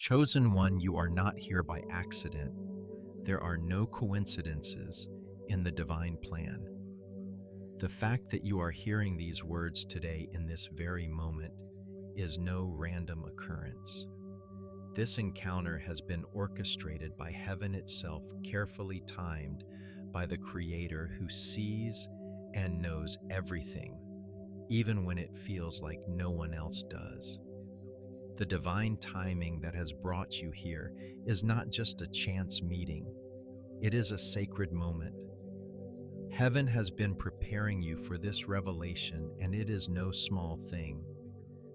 Chosen one, you are not here by accident. There are no coincidences in the divine plan. The fact that you are hearing these words today in this very moment is no random occurrence. This encounter has been orchestrated by heaven itself, carefully timed by the Creator who sees and knows everything, even when it feels like no one else does. The divine timing that has brought you here is not just a chance meeting, it is a sacred moment. Heaven has been preparing you for this revelation, and it is no small thing.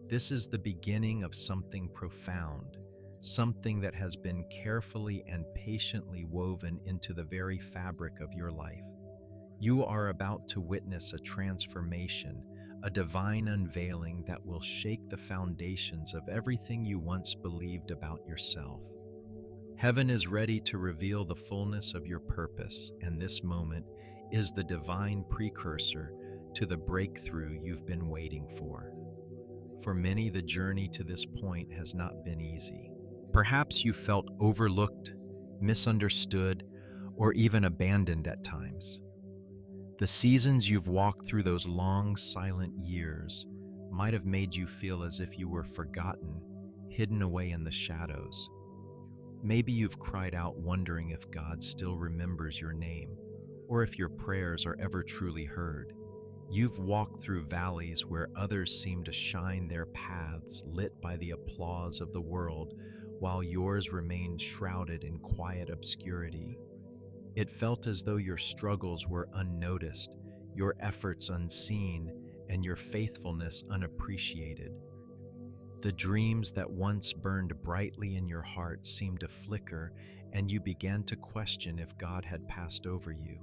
This is the beginning of something profound, something that has been carefully and patiently woven into the very fabric of your life. You are about to witness a transformation, a divine unveiling that will shake the foundations of everything you once believed about yourself. Heaven is ready to reveal the fullness of your purpose, and this moment is the divine precursor to the breakthrough you've been waiting for. For many, the journey to this point has not been easy. Perhaps you felt overlooked, misunderstood, or even abandoned at times. The seasons you've walked through, those long, silent years, might have made you feel as if you were forgotten, hidden away in the shadows. Maybe you've cried out wondering if God still remembers your name, or if your prayers are ever truly heard. You've walked through valleys where others seem to shine their paths lit by the applause of the world, while yours remained shrouded in quiet obscurity. It felt as though your struggles were unnoticed, your efforts unseen, and your faithfulness unappreciated. The dreams that once burned brightly in your heart seemed to flicker, and you began to question if God had passed over you.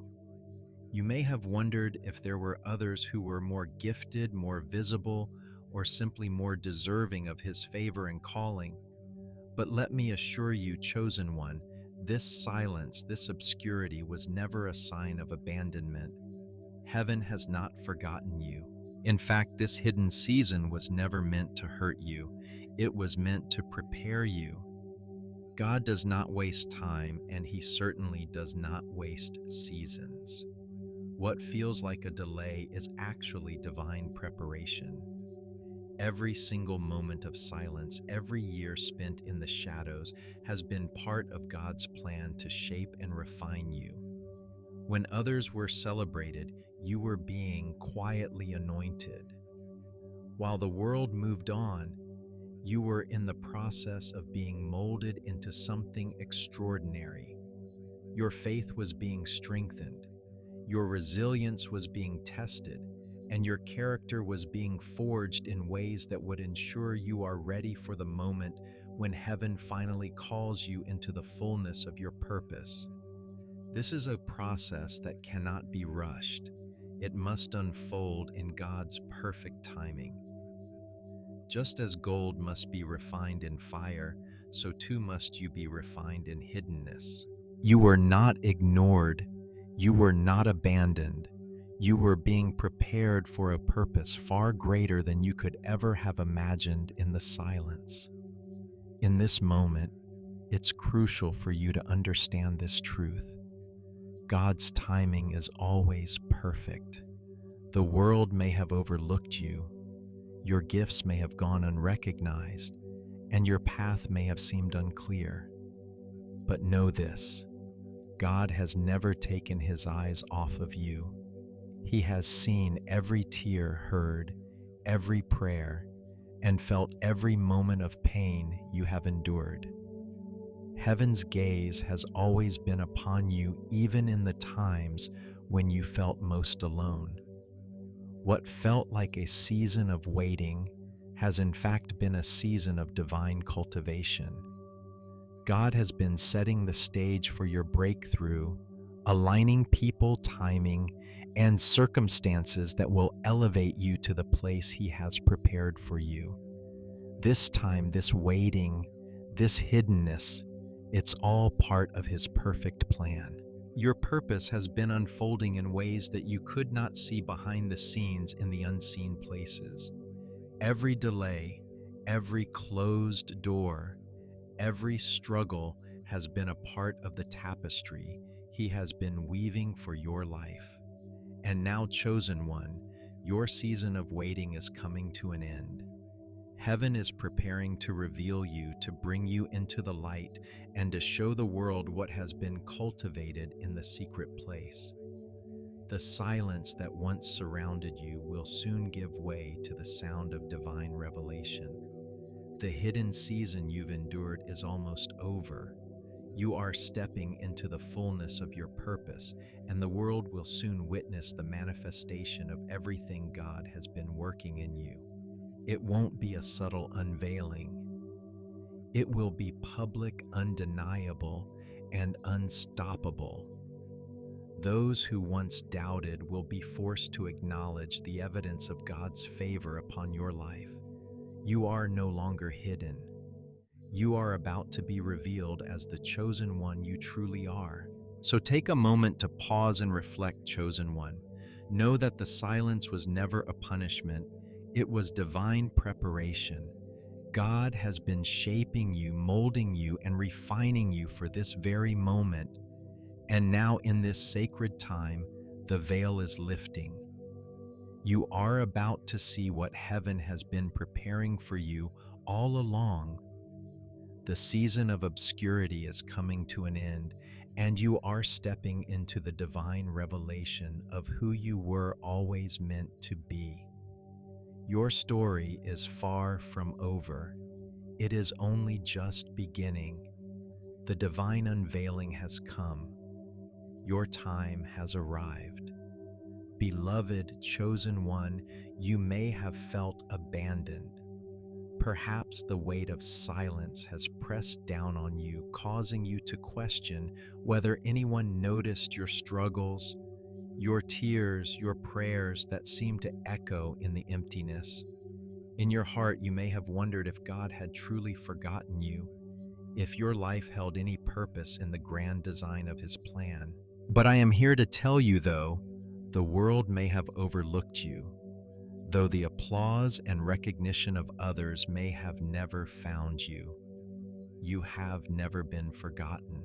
You may have wondered if there were others who were more gifted, more visible, or simply more deserving of His favor and calling. But let me assure you, chosen one, this silence, this obscurity was never a sign of abandonment. Heaven has not forgotten you. In fact, this hidden season was never meant to hurt you. It was meant to prepare you. God does not waste time, and He certainly does not waste seasons. What feels like a delay is actually divine preparation. Every single moment of silence, every year spent in the shadows, has been part of God's plan to shape and refine you. When others were celebrated, you were being quietly anointed. While the world moved on, you were in the process of being molded into something extraordinary. Your faith was being strengthened, your resilience was being tested, and your character was being forged in ways that would ensure you are ready for the moment when heaven finally calls you into the fullness of your purpose. This is a process that cannot be rushed. It must unfold in God's perfect timing. Just as gold must be refined in fire, so too must you be refined in hiddenness. You were not ignored. You were not abandoned. You were being prepared for a purpose far greater than you could ever have imagined in the silence. In this moment, it's crucial for you to understand this truth. God's timing is always perfect. The world may have overlooked you, your gifts may have gone unrecognized, and your path may have seemed unclear. But know this, God has never taken His eyes off of you. He has seen every tear heard, every prayer, and felt every moment of pain you have endured. Heaven's gaze has always been upon you, even in the times when you felt most alone. What felt like a season of waiting has in fact been a season of divine cultivation. God has been setting the stage for your breakthrough, aligning people, timing, and circumstances that will elevate you to the place He has prepared for you. This time, this waiting, this hiddenness, it's all part of His perfect plan. Your purpose has been unfolding in ways that you could not see behind the scenes in the unseen places. Every delay, every closed door, Every struggle has been a part of the tapestry He has been weaving for your life. And now, chosen one, your season of waiting is coming to an end. Heaven is preparing to reveal you, to bring you into the light, and to show the world what has been cultivated in the secret place. The silence that once surrounded you will soon give way to the sound of divine revelation. The hidden season you've endured is almost over. You are stepping into the fullness of your purpose, and the world will soon witness the manifestation of everything God has been working in you. It won't be a subtle unveiling. It will be public, undeniable, and unstoppable. Those who once doubted will be forced to acknowledge the evidence of God's favor upon your life. You are no longer hidden. You are about to be revealed as the chosen one you truly are. So take a moment to pause and reflect, chosen one. Know that the silence was never a punishment, it was divine preparation. God has been shaping you, molding you, and refining you for this very moment. And now, in this sacred time, the veil is lifting. You are about to see what heaven has been preparing for you all along. The season of obscurity is coming to an end, and you are stepping into the divine revelation of who you were always meant to be. Your story is far from over. It is only just beginning. The divine unveiling has come. Your time has arrived. Beloved chosen one, you may have felt abandoned. Perhaps the weight of silence has pressed down on you, causing you to question whether anyone noticed your struggles, your tears, your prayers that seem to echo in the emptiness. In your heart, you may have wondered if God had truly forgotten you, if your life held any purpose in the grand design of His plan. But I am here to tell you, though, the world may have overlooked you, though the applause and recognition of others may have never found you. You have never been forgotten.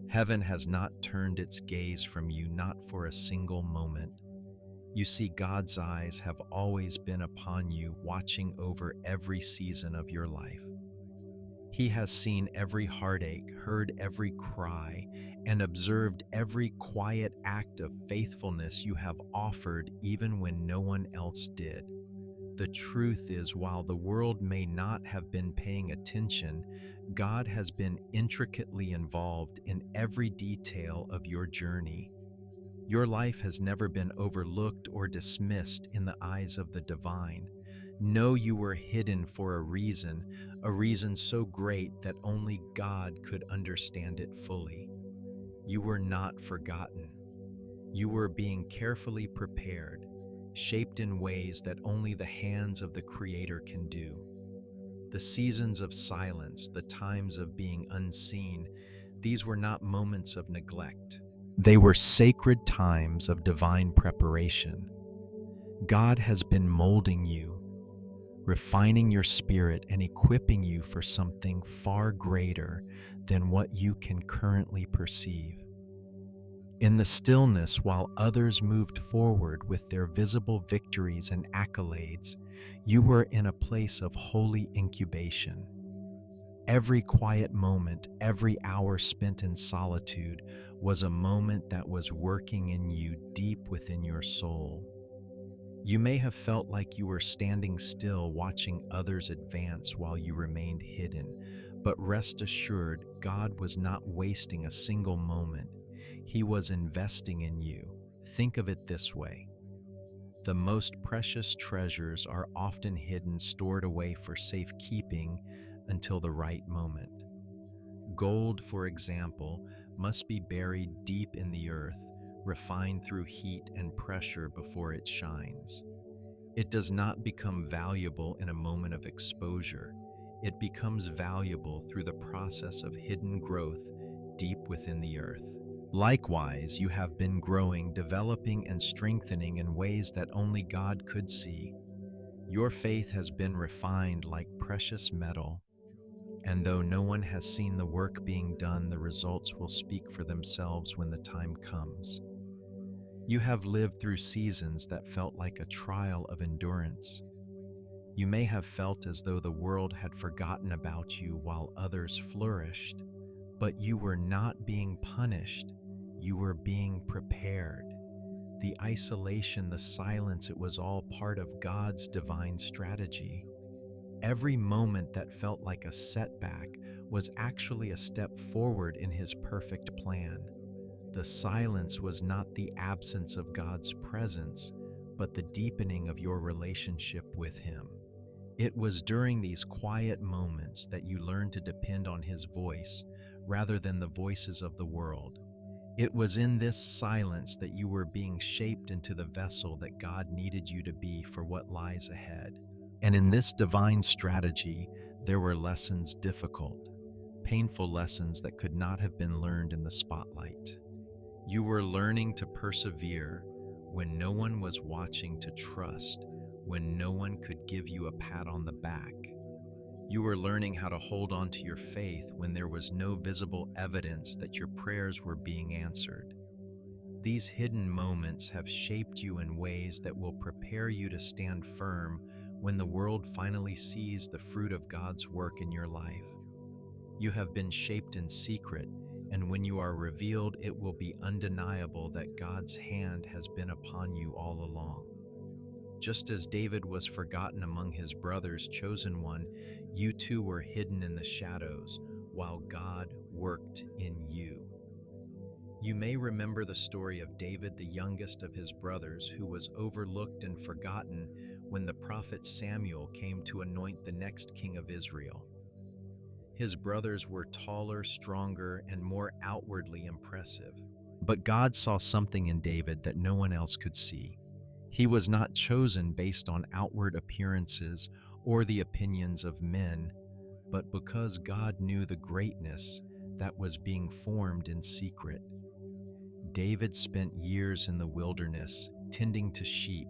Heaven has not turned its gaze from you, not for a single moment. You see, God's eyes have always been upon you, watching over every season of your life. He has seen every heartache, heard every cry, and observed every quiet act of faithfulness you have offered even when no one else did. The truth is, while the world may not have been paying attention, God has been intricately involved in every detail of your journey. Your life has never been overlooked or dismissed in the eyes of the divine. No, you were hidden for a reason so great that only God could understand it fully. You were not forgotten. You were being carefully prepared, shaped in ways that only the hands of the Creator can do. The seasons of silence, the times of being unseen, these were not moments of neglect. They were sacred times of divine preparation. God has been molding you, refining your spirit, and equipping you for something far greater than what you can currently perceive. In the stillness, while others moved forward with their visible victories and accolades, you were in a place of holy incubation. Every quiet moment, every hour spent in solitude was a moment that was working in you deep within your soul. You may have felt like you were standing still, watching others advance while you remained hidden, but rest assured, God was not wasting a single moment. He was investing in you. Think of it this way. The most precious treasures are often hidden, stored away for safekeeping until the right moment. Gold, for example, must be buried deep in the earth, refined through heat and pressure before it shines. It does not become valuable in a moment of exposure. It becomes valuable through the process of hidden growth deep within the earth. Likewise, you have been growing, developing, and strengthening in ways that only God could see. Your faith has been refined like precious metal. And though no one has seen the work being done, the results will speak for themselves when the time comes. You have lived through seasons that felt like a trial of endurance. You may have felt as though the world had forgotten about you while others flourished, but you were not being punished. You were being prepared. The isolation, the silence, it was all part of God's divine strategy. Every moment that felt like a setback was actually a step forward in His perfect plan. The silence was not the absence of God's presence, but the deepening of your relationship with Him. It was during these quiet moments that you learned to depend on His voice rather than the voices of the world. It was in this silence that you were being shaped into the vessel that God needed you to be for what lies ahead. And in this divine strategy, there were lessons difficult, painful lessons that could not have been learned in the spotlight. You were learning to persevere when no one was watching, to trust when no one could give you a pat on the back. You were learning how to hold on to your faith when there was no visible evidence that your prayers were being answered. These hidden moments have shaped you in ways that will prepare you to stand firm when the world finally sees the fruit of God's work in your life. You have been shaped in secret, and when you are revealed, it will be undeniable that God's hand has been upon you all along. Just as David was forgotten among his brothers, chosen one, you too were hidden in the shadows while God worked in you. You may remember the story of David, the youngest of his brothers, who was overlooked and forgotten when the prophet Samuel came to anoint the next king of Israel. His brothers were taller, stronger, and more outwardly impressive. But God saw something in David that no one else could see. He was not chosen based on outward appearances or the opinions of men, but because God knew the greatness that was being formed in secret. David spent years in the wilderness, tending to sheep,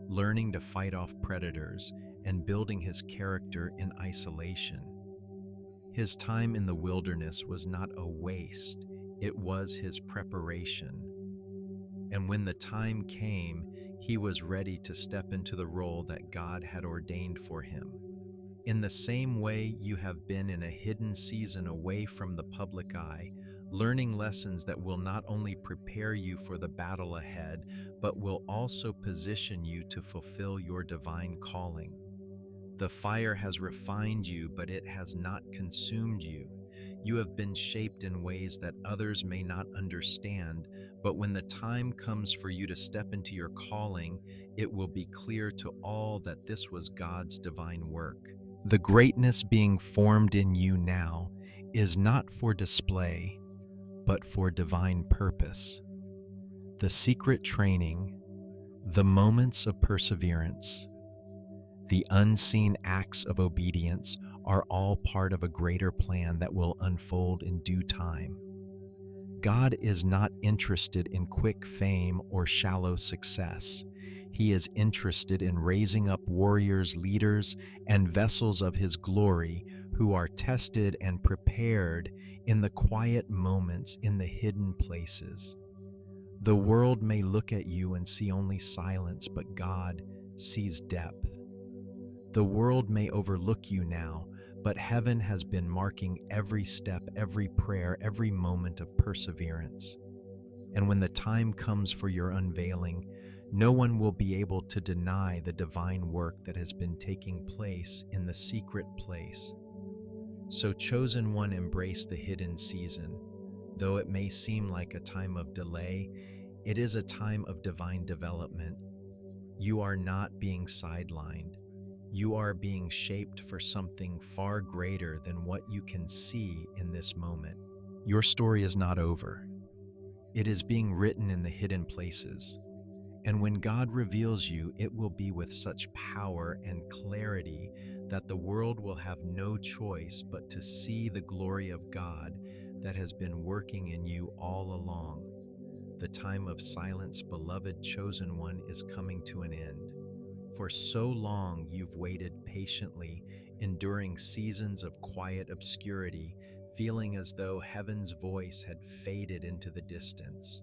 learning to fight off predators, and building his character in isolation. His time in the wilderness was not a waste, it was his preparation. And when the time came, he was ready to step into the role that God had ordained for him. In the same way, you have been in a hidden season away from the public eye, learning lessons that will not only prepare you for the battle ahead, but will also position you to fulfill your divine calling. The fire has refined you, but it has not consumed you. You have been shaped in ways that others may not understand, but when the time comes for you to step into your calling, it will be clear to all that this was God's divine work. The greatness being formed in you now is not for display, but for divine purpose. The secret training, the moments of perseverance, the unseen acts of obedience are all part of a greater plan that will unfold in due time. God is not interested in quick fame or shallow success. He is interested in raising up warriors, leaders, and vessels of His glory who are tested and prepared in the quiet moments, in the hidden places. The world may look at you and see only silence, but God sees depth. The world may overlook you now, but heaven has been marking every step, every prayer, every moment of perseverance. And when the time comes for your unveiling, no one will be able to deny the divine work that has been taking place in the secret place. So, chosen one, embrace the hidden season. Though it may seem like a time of delay, it is a time of divine development. You are not being sidelined. You are being shaped for something far greater than what you can see in this moment. Your story is not over. It is being written in the hidden places. And when God reveals you, it will be with such power and clarity that the world will have no choice but to see the glory of God that has been working in you all along. The time of silence, beloved chosen one, is coming to an end. For so long you've waited patiently enduring seasons of quiet obscurity, feeling as though heaven's voice had faded into the distance.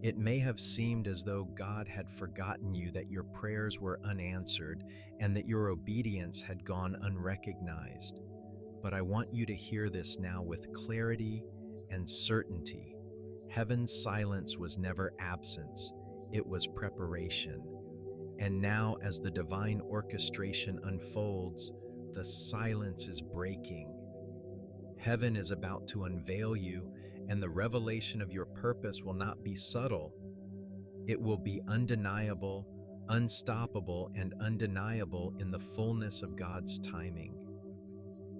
It may have seemed as though God had forgotten you, that your prayers were unanswered, and that your obedience had gone unrecognized. But I want you to hear this now with clarity and certainty. Heaven's silence was never absence, it was preparation. And now, as the divine orchestration unfolds, the silence is breaking. Heaven is about to unveil you, and the revelation of your purpose will not be subtle. It will be undeniable, unstoppable, and undeniable in the fullness of God's timing.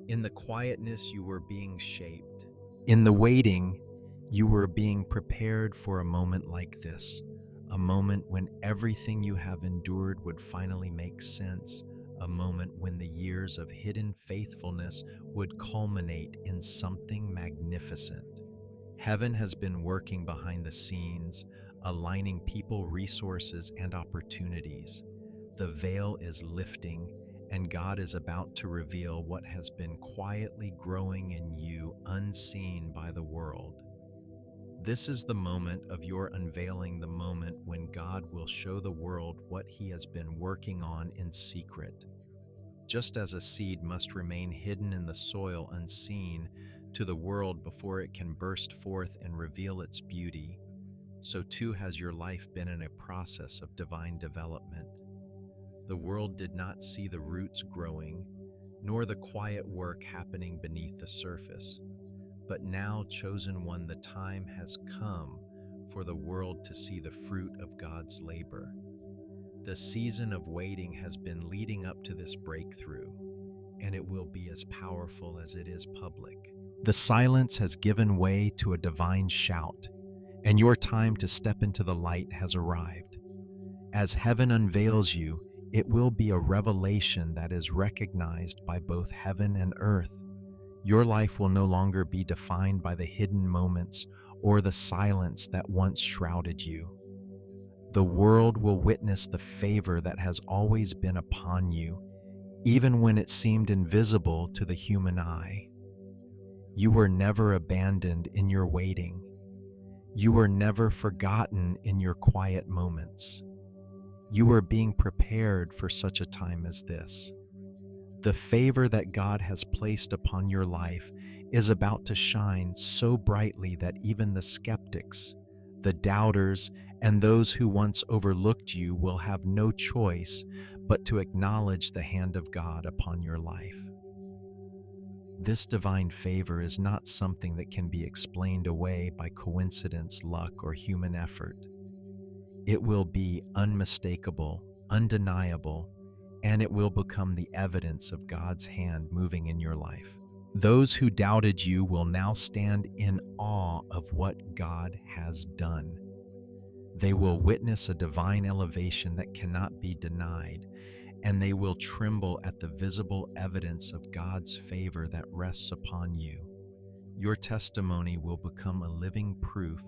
In the quietness, you were being shaped. In the waiting, you were being prepared for a moment like this, a moment when everything you have endured would finally make sense, a moment when the years of hidden faithfulness would culminate in something magnificent. Heaven has been working behind the scenes, aligning people, resources, and opportunities. The veil is lifting, and God is about to reveal what has been quietly growing in you, unseen by the world. This is the moment of your unveiling, the moment when God will show the world what He has been working on in secret. Just as a seed must remain hidden in the soil, unseen to the world before it can burst forth and reveal its beauty, so too has your life been in a process of divine development. The world did not see the roots growing, nor the quiet work happening beneath the surface. But now, chosen one, the time has come for the world to see the fruit of God's labor. The season of waiting has been leading up to this breakthrough, and it will be as powerful as it is public. The silence has given way to a divine shout, and your time to step into the light has arrived. As heaven unveils you, it will be a revelation that is recognized by both heaven and earth. Your life will no longer be defined by the hidden moments or the silence that once shrouded you. The world will witness the favor that has always been upon you, even when it seemed invisible to the human eye. You were never abandoned in your waiting. You were never forgotten in your quiet moments. You are being prepared for such a time as this. The favor that God has placed upon your life is about to shine so brightly that even the skeptics, the doubters, and those who once overlooked you will have no choice but to acknowledge the hand of God upon your life. This divine favor is not something that can be explained away by coincidence, luck, or human effort. It will be unmistakable, undeniable, and it will become the evidence of God's hand moving in your life. Those who doubted you will now stand in awe of what God has done. They will witness a divine elevation that cannot be denied, and they will tremble at the visible evidence of God's favor that rests upon you. Your testimony will become a living proof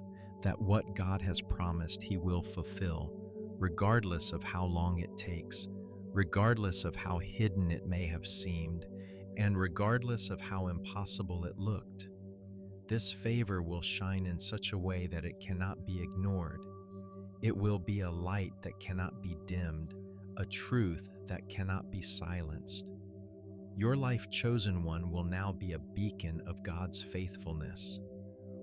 that what God has promised He will fulfill, regardless of how long it takes, regardless of how hidden it may have seemed, and regardless of how impossible it looked. This favor will shine in such a way that it cannot be ignored. It will be a light that cannot be dimmed, a truth that cannot be silenced. Your life, chosen one, will now be a beacon of God's faithfulness.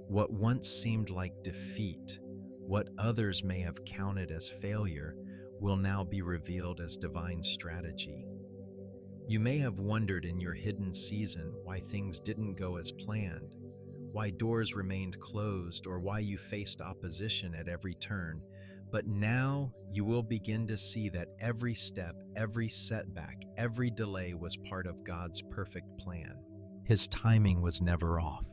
What once seemed like defeat, what others may have counted as failure, will now be revealed as divine strategy. You may have wondered in your hidden season why things didn't go as planned, why doors remained closed, or why you faced opposition at every turn. But now you will begin to see that every step, every setback, every delay was part of God's perfect plan. His timing was never off.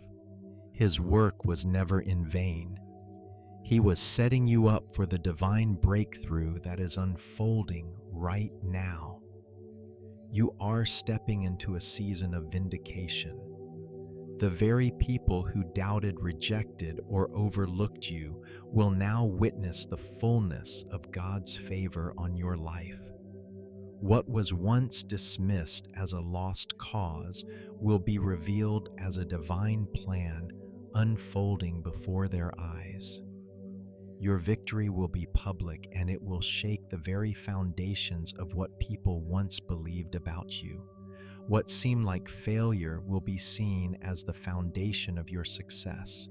His work was never in vain. He was setting you up for the divine breakthrough that is unfolding right now. You are stepping into a season of vindication. The very people who doubted, rejected, or overlooked you will now witness the fullness of God's favor on your life. What was once dismissed as a lost cause will be revealed as a divine plan unfolding before their eyes. Your victory will be public, and it will shake the very foundations of what people once believed about you. What seemed like failure will be seen as the foundation of your success.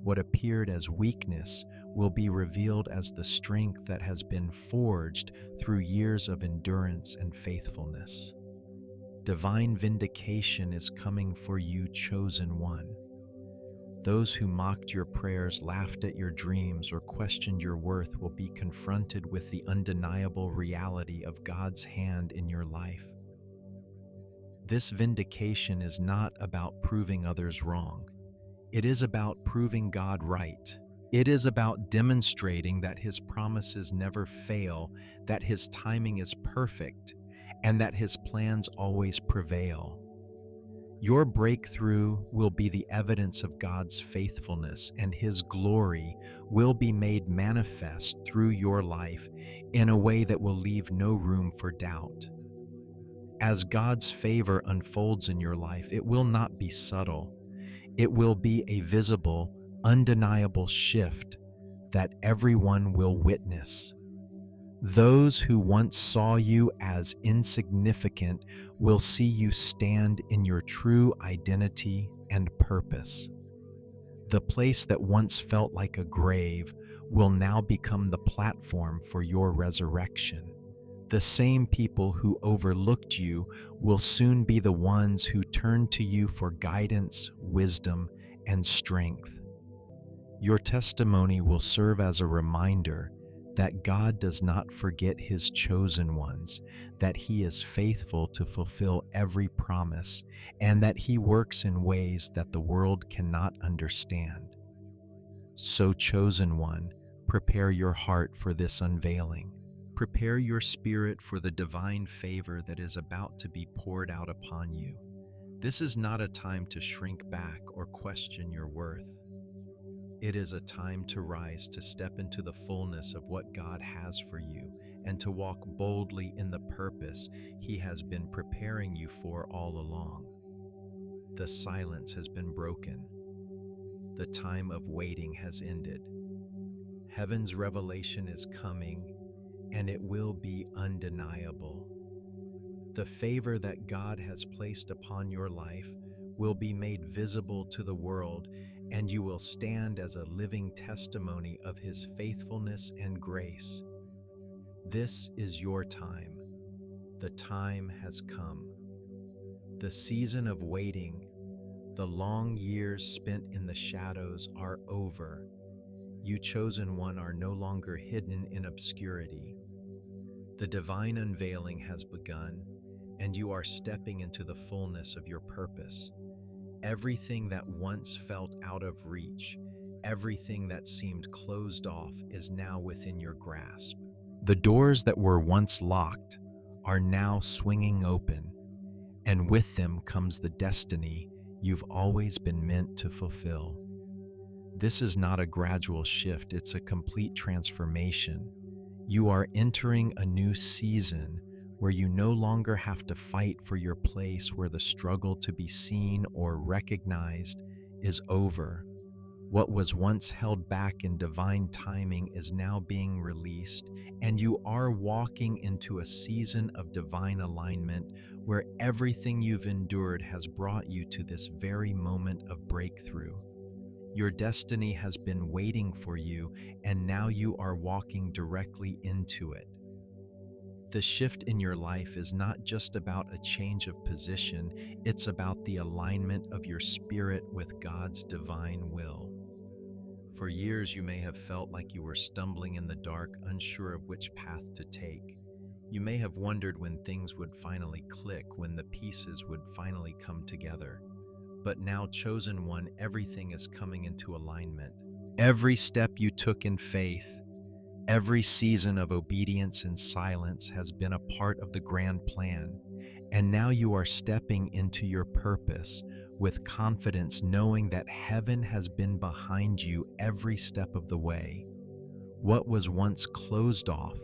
What appeared as weakness will be revealed as the strength that has been forged through years of endurance and faithfulness. Divine vindication is coming for you, chosen one. Those who mocked your prayers, laughed at your dreams, or questioned your worth will be confronted with the undeniable reality of God's hand in your life. This vindication is not about proving others wrong. It is about proving God right. It is about demonstrating that His promises never fail, that His timing is perfect, and that His plans always prevail. Your breakthrough will be the evidence of God's faithfulness, and His glory will be made manifest through your life in a way that will leave no room for doubt. As God's favor unfolds in your life, it will not be subtle. It will be a visible, undeniable shift that everyone will witness. Those who once saw you as insignificant will see you stand in your true identity and purpose. The place that once felt like a grave will now become the platform for your resurrection. The same people who overlooked you will soon be the ones who turn to you for guidance, wisdom, and strength. Your testimony will serve as a reminder that God does not forget His chosen ones, that He is faithful to fulfill every promise, and that He works in ways that the world cannot understand. So, chosen one, prepare your heart for this unveiling. Prepare your spirit for the divine favor that is about to be poured out upon you. This is not a time to shrink back or question your worth. It is a time to rise, to step into the fullness of what God has for you, and to walk boldly in the purpose He has been preparing you for all along. The silence has been broken. The time of waiting has ended. Heaven's revelation is coming, and it will be undeniable. The favor that God has placed upon your life will be made visible to the world, and you will stand as a living testimony of His faithfulness and grace. This is your time. The time has come. The season of waiting, the long years spent in the shadows are over. You, chosen one, are no longer hidden in obscurity. The divine unveiling has begun, and you are stepping into the fullness of your purpose. Everything that once felt out of reach, everything that seemed closed off, is now within your grasp. The doors that were once locked are now swinging open, and with them comes the destiny you've always been meant to fulfill. This is not a gradual shift, it's a complete transformation. You are entering a new season where you no longer have to fight for your place, where the struggle to be seen or recognized is over. What was once held back in divine timing is now being released, and you are walking into a season of divine alignment where everything you've endured has brought you to this very moment of breakthrough. Your destiny has been waiting for you, and now you are walking directly into it. The shift in your life is not just about a change of position, it's about the alignment of your spirit with God's divine will. For years, you may have felt like you were stumbling in the dark, unsure of which path to take. You may have wondered when things would finally click, when the pieces would finally come together. But now, chosen one, everything is coming into alignment. Every step you took in faith, every season of obedience and silence has been a part of the grand plan, and now you are stepping into your purpose with confidence, knowing that heaven has been behind you every step of the way. What was once closed off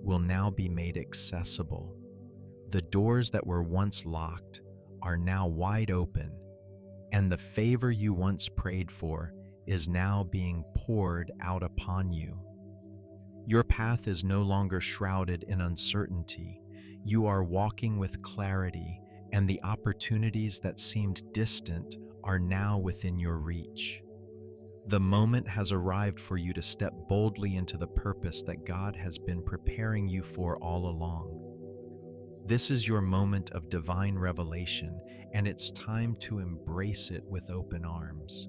will now be made accessible. The doors that were once locked are now wide open, and the favor you once prayed for is now being poured out upon you. Your path is no longer shrouded in uncertainty. You are walking with clarity, and the opportunities that seemed distant are now within your reach. The moment has arrived for you to step boldly into the purpose that God has been preparing you for all along. This is your moment of divine revelation, and it's time to embrace it with open arms.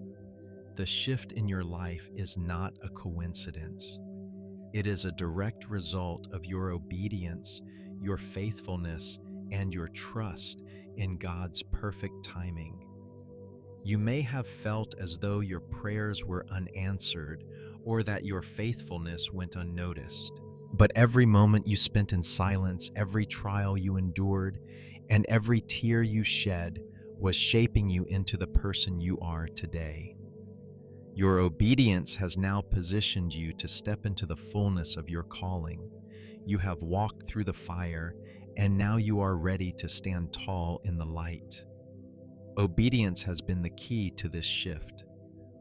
The shift in your life is not a coincidence. It is a direct result of your obedience, your faithfulness, and your trust in God's perfect timing. You may have felt as though your prayers were unanswered or that your faithfulness went unnoticed. But every moment you spent in silence, every trial you endured, and every tear you shed was shaping you into the person you are today. Your obedience has now positioned you to step into the fullness of your calling. You have walked through the fire, and now you are ready to stand tall in the light. Obedience has been the key to this shift.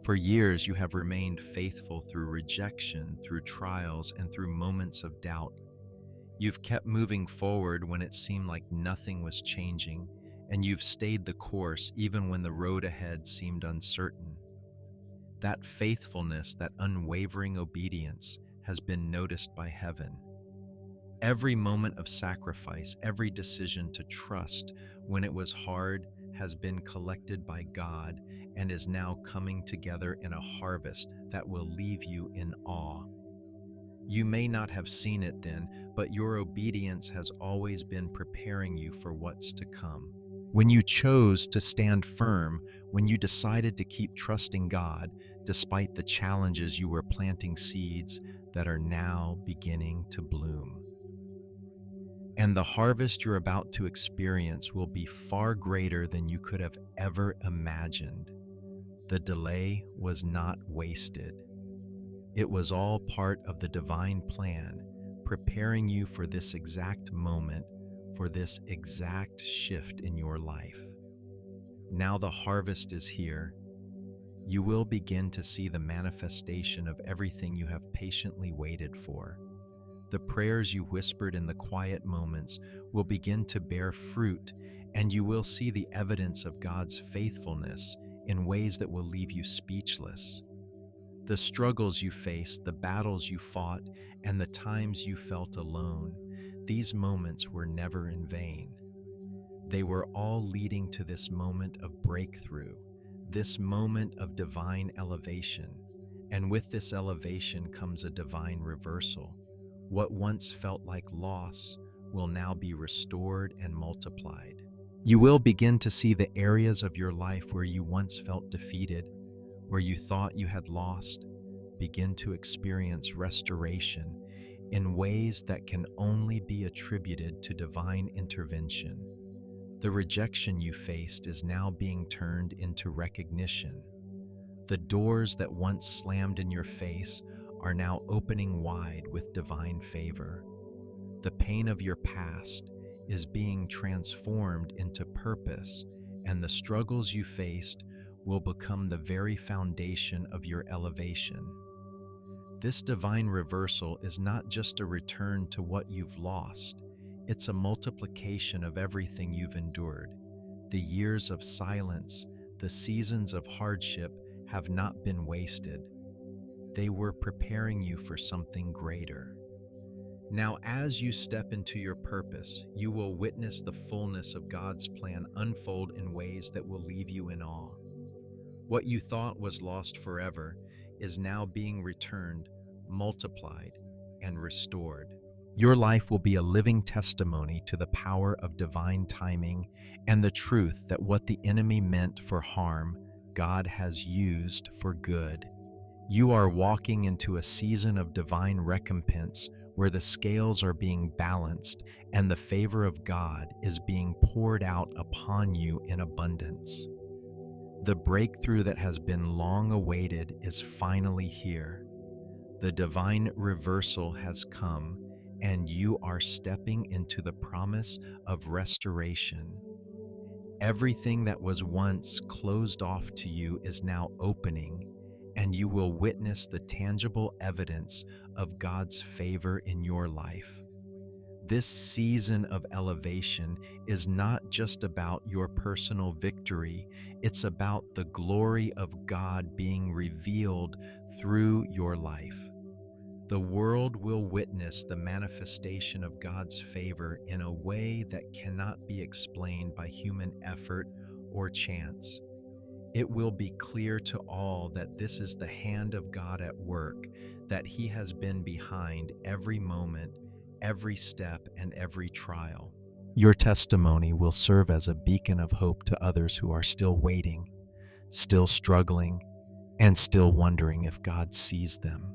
For years, you have remained faithful through rejection, through trials, and through moments of doubt. You've kept moving forward when it seemed like nothing was changing, and you've stayed the course even when the road ahead seemed uncertain. That faithfulness, that unwavering obedience, has been noticed by heaven. Every moment of sacrifice, every decision to trust when it was hard, has been collected by God and is now coming together in a harvest that will leave you in awe. You may not have seen it then, but your obedience has always been preparing you for what's to come. When you chose to stand firm, when you decided to keep trusting God, despite the challenges, you were planting seeds that are now beginning to bloom. And the harvest you're about to experience will be far greater than you could have ever imagined. The delay was not wasted. It was all part of the divine plan, preparing you for this exact moment, for this exact shift in your life. Now the harvest is here. You will begin to see the manifestation of everything you have patiently waited for. The prayers you whispered in the quiet moments will begin to bear fruit, and you will see the evidence of God's faithfulness in ways that will leave you speechless. The struggles you faced, the battles you fought, and the times you felt alone, these moments were never in vain. They were all leading to this moment of breakthrough, this moment of divine elevation. And with this elevation comes a divine reversal. What once felt like loss will now be restored and multiplied. You will begin to see the areas of your life where you once felt defeated, where you thought you had lost, begin to experience restoration in ways that can only be attributed to divine intervention. The rejection you faced is now being turned into recognition. The doors that once slammed in your face are now opening wide with divine favor. The pain of your past is being transformed into purpose, and the struggles you faced will become the very foundation of your elevation. This divine reversal is not just a return to what you've lost, it's a multiplication of everything you've endured. The years of silence, the seasons of hardship have not been wasted. They were preparing you for something greater. Now, as you step into your purpose, you will witness the fullness of God's plan unfold in ways that will leave you in awe. What you thought was lost forever is now being returned, multiplied, and restored. Your life will be a living testimony to the power of divine timing and the truth that what the enemy meant for harm, God has used for good. You are walking into a season of divine recompense where the scales are being balanced and the favor of God is being poured out upon you in abundance. The breakthrough that has been long awaited is finally here. The divine reversal has come, and you are stepping into the promise of restoration. Everything that was once closed off to you is now opening, and you will witness the tangible evidence of God's favor in your life. This season of elevation is not just about your personal victory, it's about the glory of God being revealed through your life. The world will witness the manifestation of God's favor in a way that cannot be explained by human effort or chance. It will be clear to all that this is the hand of God at work, that He has been behind every moment, every step, and every trial. Your testimony will serve as a beacon of hope to others who are still waiting, still struggling, and still wondering if God sees them.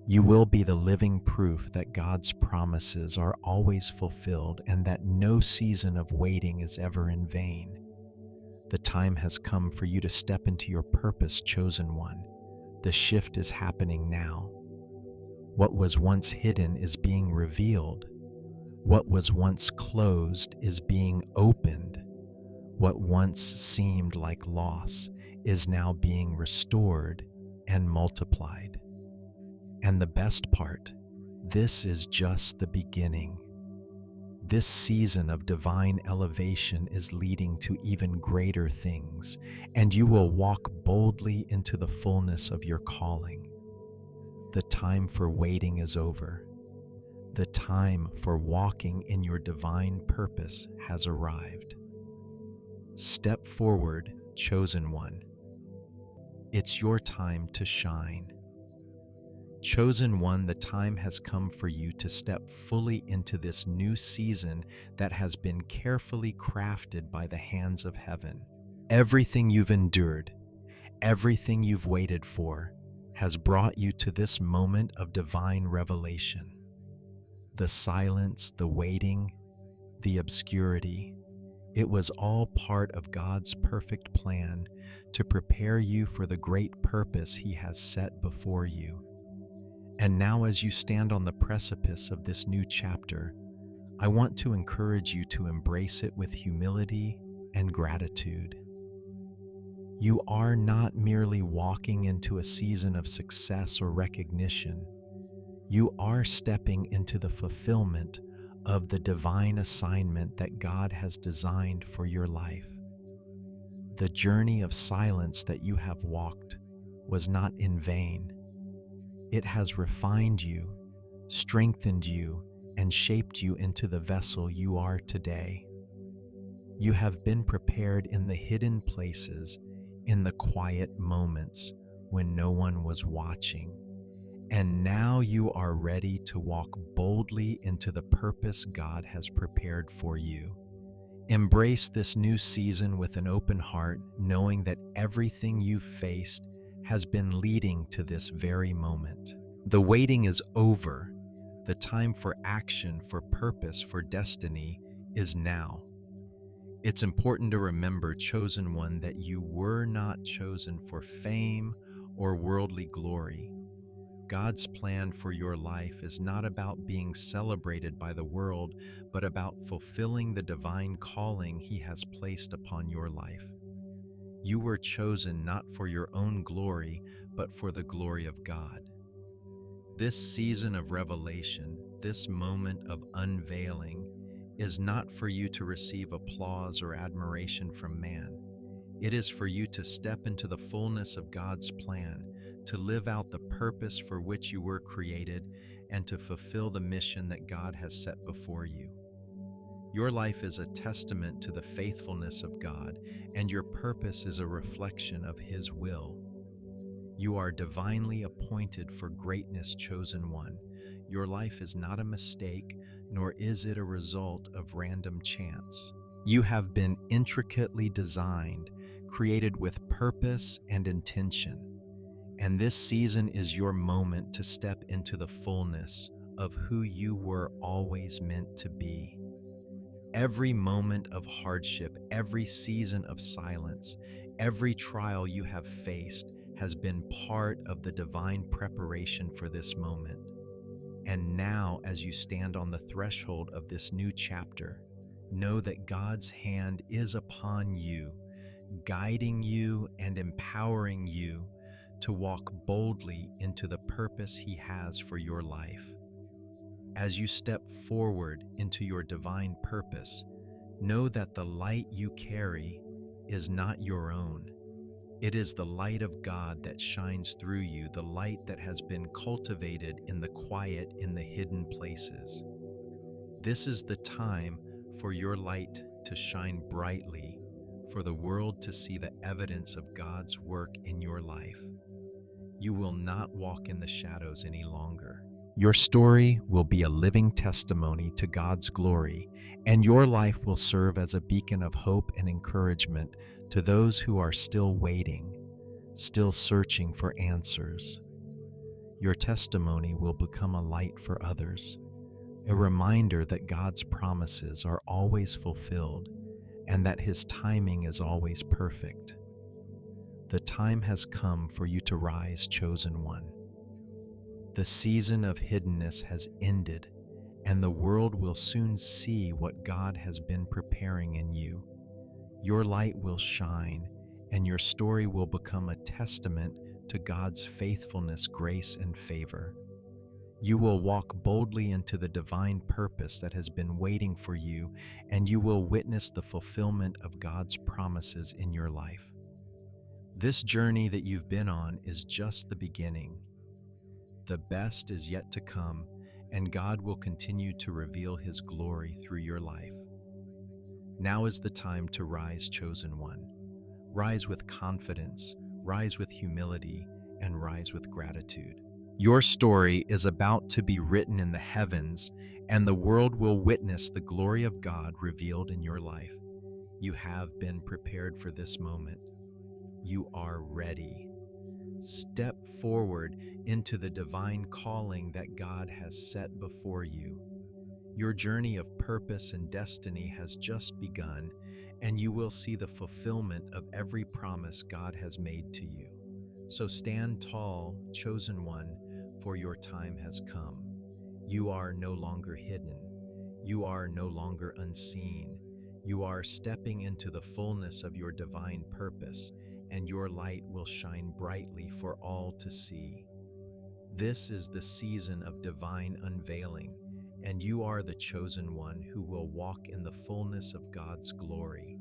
You will be the living proof that God's promises are always fulfilled and that no season of waiting is ever in vain. The time has come for you to step into your purpose, chosen one. The shift is happening now. What was once hidden is being revealed. What was once closed is being opened. What once seemed like loss is now being restored and multiplied. And the best part, this is just the beginning. This season of divine elevation is leading to even greater things, and you will walk boldly into the fullness of your calling. The time for waiting is over. The time for walking in your divine purpose has arrived. Step forward, chosen one. It's your time to shine. Chosen one, the time has come for you to step fully into this new season that has been carefully crafted by the hands of heaven. Everything you've endured, everything you've waited for, has brought you to this moment of divine revelation. The silence, the waiting, the obscurity, it was all part of God's perfect plan to prepare you for the great purpose He has set before you. And now, as you stand on the precipice of this new chapter, I want to encourage you to embrace it with humility and gratitude. You are not merely walking into a season of success or recognition. You are stepping into the fulfillment of the divine assignment that God has designed for your life. The journey of silence that you have walked was not in vain. It has refined you, strengthened you, and shaped you into the vessel you are today. You have been prepared in the hidden places, in the quiet moments when no one was watching. And now you are ready to walk boldly into the purpose God has prepared for you. Embrace this new season with an open heart, knowing that everything you've faced has been leading to this very moment. The waiting is over. The time for action, for purpose, for destiny is now. It's important to remember, chosen one, that you were not chosen for fame or worldly glory. God's plan for your life is not about being celebrated by the world, but about fulfilling the divine calling He has placed upon your life. You were chosen not for your own glory, but for the glory of God. This season of revelation, this moment of unveiling, is not for you to receive applause or admiration from man. It is for you to step into the fullness of God's plan, to live out the purpose for which you were created, and to fulfill the mission that God has set before you. Your life is a testament to the faithfulness of God, and your purpose is a reflection of His will. You are divinely appointed for greatness, chosen one. Your life is not a mistake, nor is it a result of random chance. You have been intricately designed, created with purpose and intention. And this season is your moment to step into the fullness of who you were always meant to be. Every moment of hardship, every season of silence, every trial you have faced has been part of the divine preparation for this moment. And now, as you stand on the threshold of this new chapter, know that God's hand is upon you, guiding you and empowering you to walk boldly into the purpose He has for your life. As you step forward into your divine purpose, know that the light you carry is not your own. It is the light of God that shines through you, the light that has been cultivated in the quiet, in the hidden places. This is the time for your light to shine brightly, for the world to see the evidence of God's work in your life. You will not walk in the shadows any longer. Your story will be a living testimony to God's glory, and your life will serve as a beacon of hope and encouragement to those who are still waiting, still searching for answers. Your testimony will become a light for others, a reminder that God's promises are always fulfilled and that His timing is always perfect. The time has come for you to rise, chosen one. The season of hiddenness has ended, and the world will soon see what God has been preparing in you. Your light will shine, and your story will become a testament to God's faithfulness, grace, and favor. You will walk boldly into the divine purpose that has been waiting for you, and you will witness the fulfillment of God's promises in your life. This journey that you've been on is just the beginning. The best is yet to come, and God will continue to reveal His glory through your life. Now is the time to rise, chosen one. Rise with confidence, rise with humility, and rise with gratitude. Your story is about to be written in the heavens, and the world will witness the glory of God revealed in your life. You have been prepared for this moment. You are ready. Step forward into the divine calling that God has set before you. Your journey of purpose and destiny has just begun, and you will see the fulfillment of every promise God has made to you. So stand tall, chosen one, for your time has come. You are no longer hidden. You are no longer unseen. You are stepping into the fullness of your divine purpose, and your light will shine brightly for all to see. This is the season of divine unveiling, and you are the chosen one who will walk in the fullness of God's glory.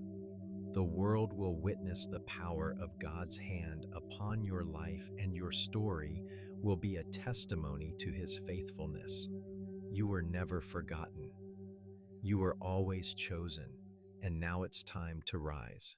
The world will witness the power of God's hand upon your life, and your story will be a testimony to His faithfulness. You were never forgotten. You were always chosen, and now it's time to rise.